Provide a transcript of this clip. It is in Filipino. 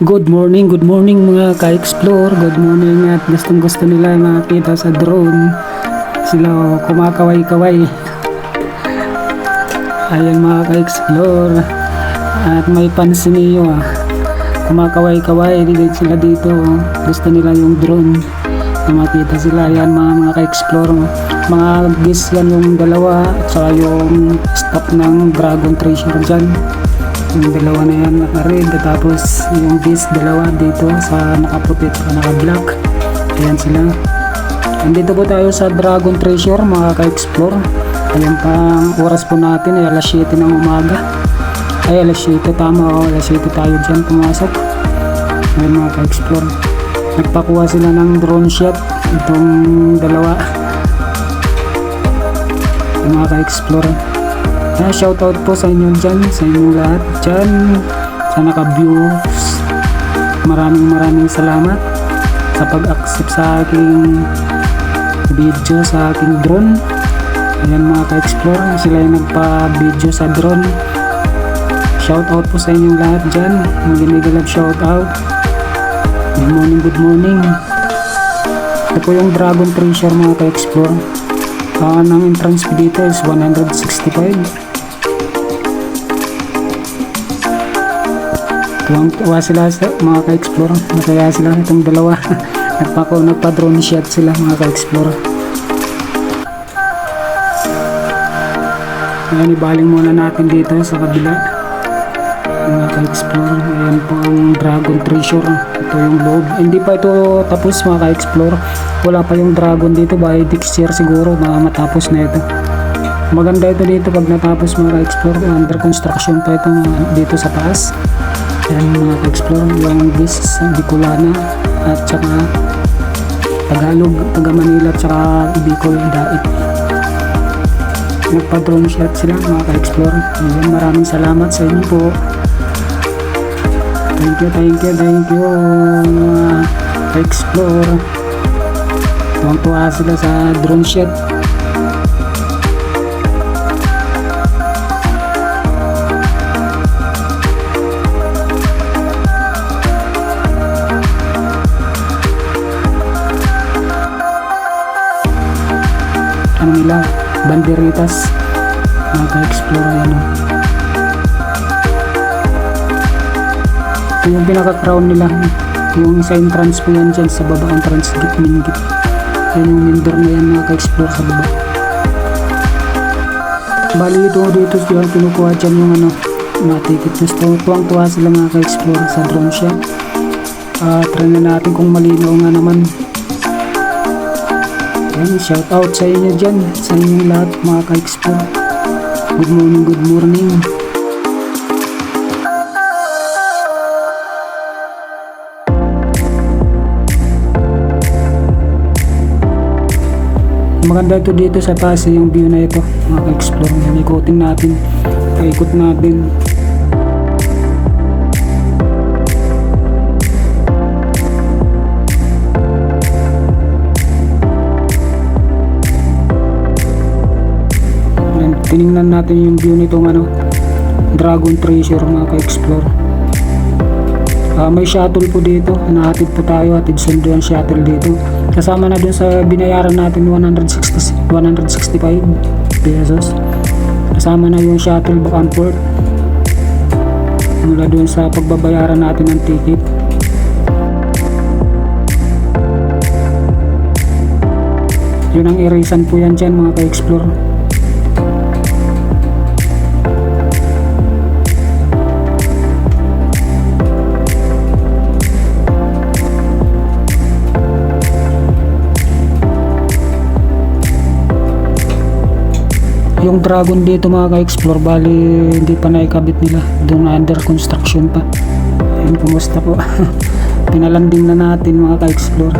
Good morning mga ka-explore. Good morning at gustong gusto nila makita sa drone. Sila kumakaway-kaway. Ayan mga ka-explore. At may pansin niyo kumakaway-kaway din sila dito. Gusto nila yung drone na makita sila. Ayan mga ka-explore. Mga guests yan yung dalawa at saka yung staff ng Dragon Treasure dyan. Yung dalawa na yan naka-red, tapos yung beast dalawa dito sa nakaputi at naka-black. Ayan sila. Andito po tayo sa Dragon Treasure mga ka-explore. Ayan pa oras po natin ay alas 7 ng umaga. Ay alas 7 tama o alas 7 tayo dyan pumasok. Ayan mga ka-explore. Nagpakuha sila ng drone shot itong dalawa. Ayan mga ka-explore. Shoutout po sa inyo dyan, sa inyong lahat dyan sa naka-views. Maraming salamat sa pag-accept sa aking video sa aking drone. Ayan mga ka-explore, sila yung nagpa-video sa drone. Shoutout po sa inyong lahat dyan. Maginigalag shoutout. Good morning. Ito po yung Dragon Treasure mga ka-explore. Ang entrance fee dito is 165. Tuwang-tuwa sila mga ka-explore. Masaya sila itong dalawa. Nagpa-drone shot sila mga ka-explore. Ayan, ibaling muna natin dito sa kabila mga ka-explore. Ayan po ang Dragon Treasure. Ito yung loob. Hindi pa ito tapos mga ka-explore. Wala pa yung dragon dito. By next year siguro matapos na ito. Maganda ito dito pag natapos mga ka-explore. Under construction pa ito dito sa taas. Ayan mga ka-explore, yung beasts Bicolana at saka Tagalog, taga Manila at saka Bicol, Dait. Nagpa-drone shot sila mga ka-explore. Ayan, maraming salamat sa inyo po. Thank you mga ka-explore. Tuwang-tuwa sila sa drone shot. Ano nila, banderitas mga ka-explore. Yan ito yung pinaka-crown nila, yung sa entrance po yan dyan sa baba, entrance gate, main gate. Yan yung vendor na yan mga ka-explore sa baba. Bali ito dito yung kinukuha dyan yung mga ticket. Gusto tuwang-tuwa sila mga ka-explore sa drone shot. Try na natin kung malinaw nga naman. Shout out sa inyo dyan, sa inyong lahat mga ka-explore. Good morning. Maganda ito dito sa taas yung view na ito mga ka-explore. Ikutin natin, paikot natin. Tiningnan natin yung view nitong Dragon Treasure mga ka-explore. May shuttle po dito, nahatid po tayo, hatid sundo ang shuttle dito. Kasama na dun sa binayaran natin 165 pesos. Kasama na yung shuttle back and forth mula dun sa pagbabayaran natin ng ticket. Yun ang irisan po yan dyan mga ka-explore. Yung dragon dito mga ka-explore, bali hindi pa naikabit nila, doon under construction pa. Ayun, kumusta po. Pinalanding na natin mga ka-explore.